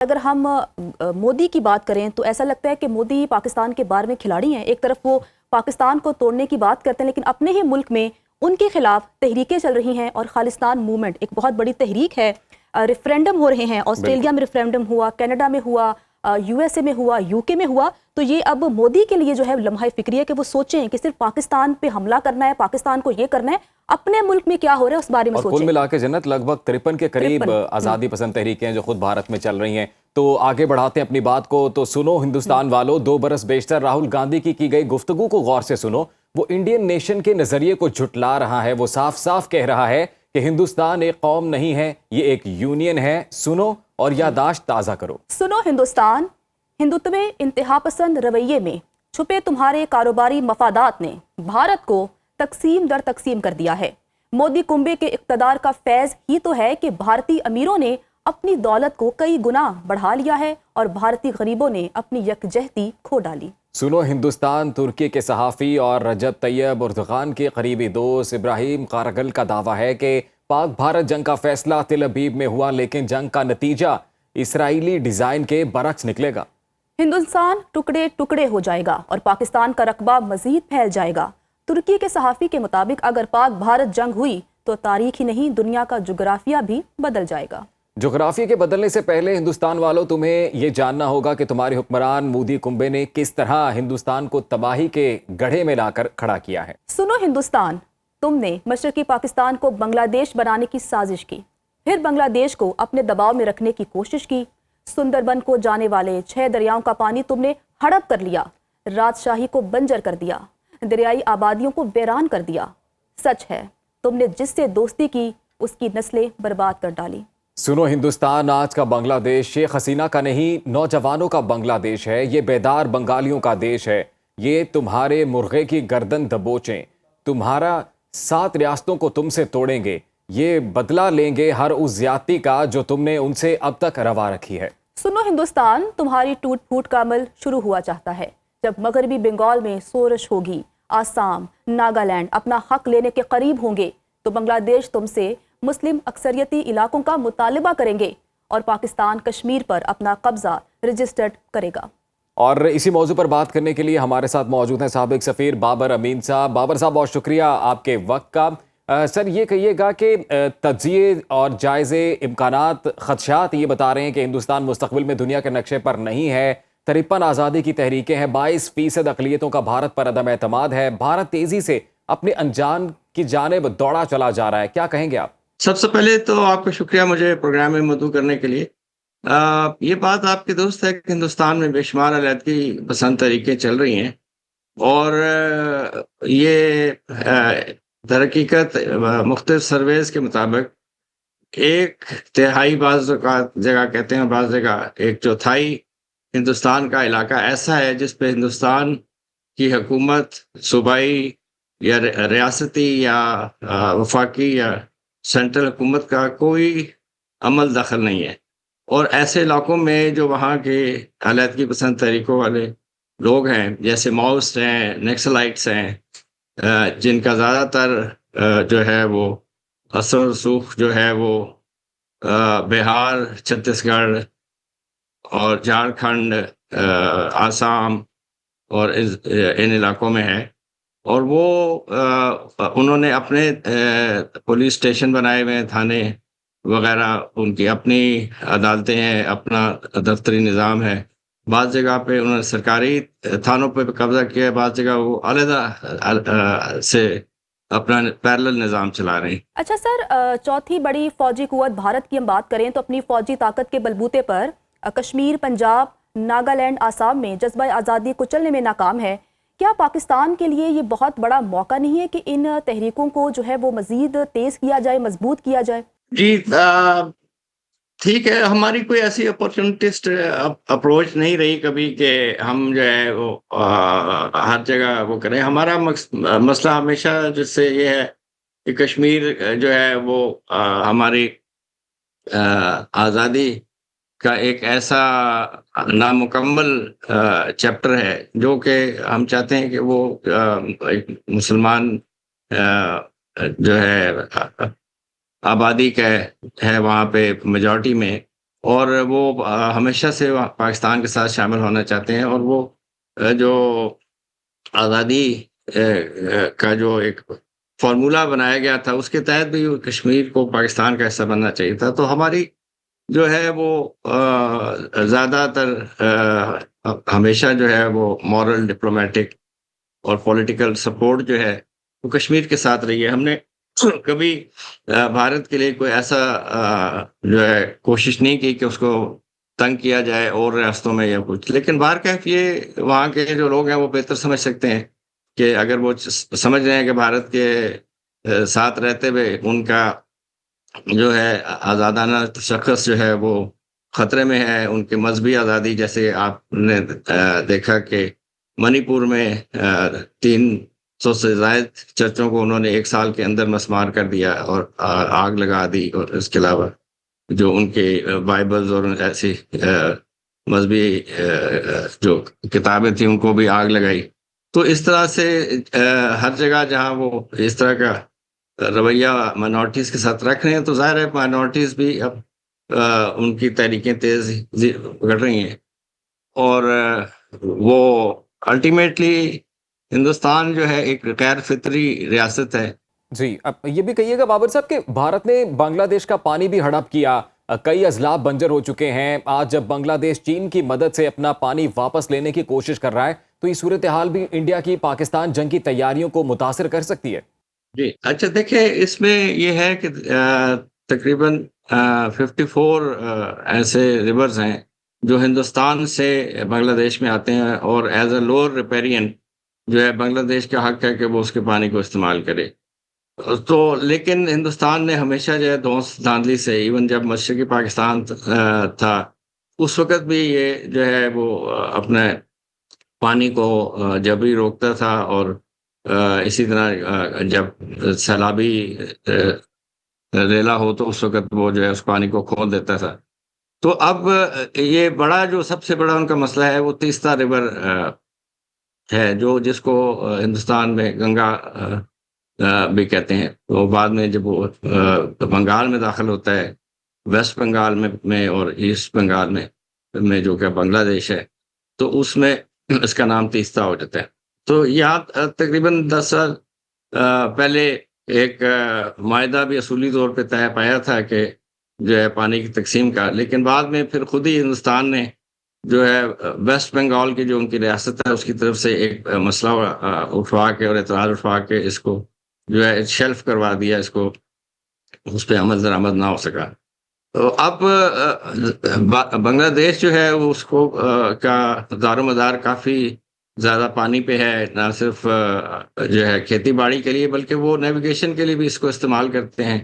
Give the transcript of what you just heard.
اگر ہم مودی کی بات کریں تو ایسا لگتا ہے کہ مودی پاکستان کے بارے میں کھلاڑی ہیں. ایک طرف وہ پاکستان کو توڑنے کی بات کرتے ہیں لیکن اپنے ہی ملک میں ان کے خلاف تحریکیں چل رہی ہیں, اور خالصتان موومنٹ ایک بہت بڑی تحریک ہے. ریفرینڈم ہو رہے ہیں, آسٹریلیا میں ریفرینڈم ہوا, کینیڈا میں ہوا, یو ایس اے میں ہوا, یو کے میں ہوا. تو یہ اب مودی کے لیے جو ہے لمحہ فکری ہے کہ وہ سوچیں کہ صرف پاکستان پہ حملہ کرنا ہے, پاکستان کو یہ کرنا ہے, اپنے ملک میں کیا ہو رہا ہے اس بارے میں سوچیں. اور کل ملا کے جنت لگ بھگ 53 کے قریب آزادی پسند تحریکیں ہیں جو خود بھارت میں چل رہی ہیں. تو آگے بڑھاتے ہیں اپنی بات کو. تو سنو ہندوستان والو, 2 برس بیشتر راہل گاندھی کی گئی گفتگو کو غور سے سنو. وہ انڈین نیشن کے نظریے کو جھٹلا رہا ہے. وہ صاف صاف کہہ رہا ہے کہ ہندوستان ایک قوم نہیں ہے, یہ ایک یونین ہے. سنو اور یادداشت تازہ کرو. سنو ہندوستان, ہندوتوے انتہا پسند رویے میں چھپے تمہارے کاروباری مفادات نے بھارت کو تقسیم در تقسیم کر دیا ہے. مودی کنبے کے اقتدار کا فیض ہی تو ہے کہ بھارتی امیروں نے اپنی دولت کو کئی گنا بڑھا لیا ہے اور بھارتی غریبوں نے اپنی یکجہتی کھو ڈالی. سنو ہندوستان, ترکی کے صحافی اور رجب طیب اردغان کے قریبی دوست ابراہیم کارگل کا دعویٰ ہے کہ پاک بھارت جنگ کا فیصلہ تل ابیب میں ہوا, لیکن جنگ کا نتیجہ اسرائیلی ڈیزائن کے برعکس نکلے گا. ہندوستان ٹکڑے ٹکڑے ہو جائے گا اور پاکستان کا رقبہ مزید پھیل جائے گا. ترکی کے صحافی کے مطابق اگر پاک بھارت جنگ ہوئی تو تاریخ ہی نہیں دنیا کا جغرافیہ بھی بدل جائے گا. جغرافیے کے بدلنے سے پہلے ہندوستان والوں تمہیں یہ جاننا ہوگا کہ تمہارے حکمران مودی کنبے نے کس طرح ہندوستان کو تباہی کے گڑھے میں لا کر کھڑا کیا ہے. سنو ہندوستان, تم نے مشرقی پاکستان کو بنگلہ دیش بنانے کی سازش کی, پھر بنگلہ دیش کو اپنے دباؤ میں رکھنے کی کوشش کی. سندربن کو جانے والے 6 دریاؤں کا پانی تم نے ہڑپ کر لیا, راجشاہی کو بنجر کر دیا, دریائی آبادیوں کو ویران کر دیا. سچ ہے تم نے جس سے دوستی کی اس کی نسلیں برباد کر ڈالی. سنو ہندوستان, آج کا بنگلہ دیش شیخ حسینہ کا نہیں, نوجوانوں کا بنگلہ دیش ہے. یہ بیدار بنگالیوں کا دیش ہے. یہ تمہارے مرغے کی گردن دبوچیں, تمہارا 7 ریاستوں کو تم سے توڑیں گے. یہ بدلہ لیں گے ہر اس زیادتی کا جو تم نے ان سے اب تک روا رکھی ہے. سنو ہندوستان, تمہاری ٹوٹ پھوٹ کا عمل شروع ہوا چاہتا ہے. جب مغربی بنگال میں سورش ہوگی, آسام, ناگالینڈ اپنا حق لینے کے قریب ہوں گے تو بنگلہ دیش تم سے مسلم اکثریتی علاقوں کا مطالبہ کریں گے اور پاکستان کشمیر پر اپنا قبضہ رجسٹرڈ کرے گا. اور اسی موضوع پر بات کرنے کے لیے ہمارے ساتھ موجود ہیں سابق سفیر بابر امین صاحب. بابر صاحب, بہت شکریہ آپ کے وقت کا. سر, یہ کہیے گا کہ تجزیے اور جائزے, امکانات, خدشات یہ بتا رہے ہیں کہ ہندوستان مستقبل میں دنیا کے نقشے پر نہیں ہے. 53 آزادی کی تحریکیں ہیں, 22% اقلیتوں کا بھارت پر عدم اعتماد ہے. بھارت تیزی سے اپنے انجام کی جانب دوڑا چلا جا رہا ہے. کیا کہیں گے آپ؟ سب سے پہلے تو آپ کا شکریہ مجھے پروگرام میں مدعو کرنے کے لیے. یہ بات آپ کے دوست ہے کہ ہندوستان میں بے شمار علیحدگی پسند طریقے چل رہی ہیں, اور یہ در حقیقت مختلف سرویز کے مطابق 1/3 بعض جگہ کہتے ہیں, بعض جگہ 1/4 ہندوستان کا علاقہ ایسا ہے جس پہ ہندوستان کی حکومت صوبائی یا ریاستی یا وفاقی یا سینٹرل حکومت کا کوئی عمل دخل نہیں ہے. اور ایسے علاقوں میں جو وہاں کے علیحدگی پسند طریقوں والے لوگ ہیں, جیسے ماؤسٹ ہیں, نیکسلائٹس ہیں, جن کا زیادہ تر جو ہے وہ اثر و رسوخ جو ہے وہ بہار, چھتیس گڑھ اور جھارکھنڈ, آسام اور ان علاقوں میں ہے. اور وہ انہوں نے اپنے پولیس اسٹیشن بنائے ہوئے ہیں, تھانے وغیرہ, ان کی اپنی عدالتیں ہیں, اپنا دفتری نظام ہے. بعض جگہ پہ انہوں نے سرکاری تھانوں پہ قبضہ کیا ہے, بعض جگہ وہ علیحدہ سے اپنا پیرلل نظام چلا رہے ہیں. اچھا سر, چوتھی بڑی فوجی قوت بھارت کی ہم بات کریں تو اپنی فوجی طاقت کے بلبوتے پر کشمیر, پنجاب, ناگالینڈ, آسام میں جذبہ آزادی کچلنے میں ناکام ہے. کیا پاکستان کے لیے یہ بہت بڑا موقع نہیں ہے کہ ان تحریکوں کو جو ہے وہ مزید تیز کیا جائے, مضبوط کیا جائے؟ جی ٹھیک ہے, ہماری کوئی ایسی اپورچونٹسٹ اپروچ نہیں رہی کبھی کہ ہم جو ہے وہ ہر جگہ وہ کریں. ہمارا مسئلہ ہمیشہ جس سے یہ ہے کہ کشمیر جو ہے وہ ہماری آزادی کا ایک ایسا نامکمل چیپٹر ہے جو کہ ہم چاہتے ہیں کہ وہ ایک مسلمان جو ہے آبادی کا ہے وہاں پہ میجورٹی میں, اور وہ ہمیشہ سے پاکستان کے ساتھ شامل ہونا چاہتے ہیں، اور وہ جو آزادی کا جو ایک فارمولا بنایا گیا تھا اس کے تحت بھی کشمیر کو پاکستان کا حصہ بننا چاہیے تھا. تو ہماری جو ہے وہ زیادہ تر ہمیشہ جو ہے وہ مورل، ڈپلومیٹک اور پولیٹیکل سپورٹ جو ہے وہ کشمیر کے ساتھ رہی ہے. ہم نے کبھی بھارت کے لیے کوئی ایسا جو ہے کوشش نہیں کی کہ اس کو تنگ کیا جائے اور ریاستوں میں یا کچھ. لیکن بہرکیف یہ وہاں کے جو لوگ ہیں وہ بہتر سمجھ سکتے ہیں کہ اگر وہ سمجھ رہے ہیں کہ بھارت کے ساتھ رہتے ہوئے ان کا جو ہے آزادانہ تشخص جو ہے وہ خطرے میں ہے، ان کی مذہبی آزادی، جیسے آپ نے دیکھا کہ منی پور میں 300 سے زائد چرچوں کو انہوں نے 1 سال کے اندر مسمار کر دیا اور آگ لگا دی، اور اس کے علاوہ جو ان کے بائبلز اور ایسی مذہبی جو کتابیں تھیں ان کو بھی آگ لگائی. تو اس طرح سے ہر جگہ جہاں وہ اس طرح کا رویہ مائنورٹیز کے ساتھ رکھ رہے ہیں تو ظاہر ہے مائنورٹیز بھی اب ان کی تحریکیں تیز بڑھ رہی ہیں، اور وہ الٹیمیٹلی ہندوستان جو ہے ایک غیر فطری ریاست ہے. جی، اب یہ بھی کہیے گا بابر صاحب کہ بھارت نے بنگلہ دیش کا پانی بھی ہڑپ کیا، کئی اضلاع بنجر ہو چکے ہیں. آج جب بنگلہ دیش چین کی مدد سے اپنا پانی واپس لینے کی کوشش کر رہا ہے تو یہ صورتحال بھی انڈیا کی پاکستان جنگ کی تیاریوں کو متاثر کر سکتی ہے. جی اچھا، دیکھیں اس میں یہ ہے کہ تقریباً 54 ایسے ریورز ہیں جو ہندوستان سے بنگلہ دیش میں آتے ہیں، اور ایز اے لوور ریپیرین جو ہے بنگلہ دیش کا حق ہے کہ وہ اس کے پانی کو استعمال کرے. تو لیکن ہندوستان نے ہمیشہ جو ہے دھونس دھاندلی سے، ایون جب مشرقی پاکستان تھا اس وقت بھی یہ جو ہے وہ اپنے پانی کو جبری روکتا تھا، اور اسی طرح جب سیلابی ریلا ہو تو اس وقت وہ جو ہے اس پانی کو کھول دیتا تھا. تو اب یہ بڑا جو سب سے بڑا ان کا مسئلہ ہے وہ تیستا ریور ہے، جو جس کو ہندوستان میں گنگا بھی کہتے ہیں. تو بعد میں جب وہ بنگال میں داخل ہوتا ہے، ویسٹ بنگال میں اور ایسٹ بنگال میں جو کہ بنگلہ دیش ہے، تو اس میں اس کا نام تیستا ہو جاتا ہے. تو یہاں تقریباً 10 سال پہلے ایک معاہدہ بھی اصولی طور پہ طے پایا تھا کہ جو ہے پانی کی تقسیم کا، لیکن بعد میں پھر خود ہی ہندوستان نے جو ہے ویسٹ بنگال کی جو ان کی ریاست ہے اس کی طرف سے ایک مسئلہ اٹھوا کے اور اعتراض اٹھوا کے اس کو جو ہے شیلف کروا دیا، اس کو اس پہ عمل درآمد نہ ہو سکا. تو اب بنگلہ دیش جو ہے اس کو کا دار و مدار کافی زیادہ پانی پہ ہے، نہ صرف جو ہے کھیتی باڑی کے لیے بلکہ وہ نیویگیشن کے لیے بھی اس کو استعمال کرتے ہیں.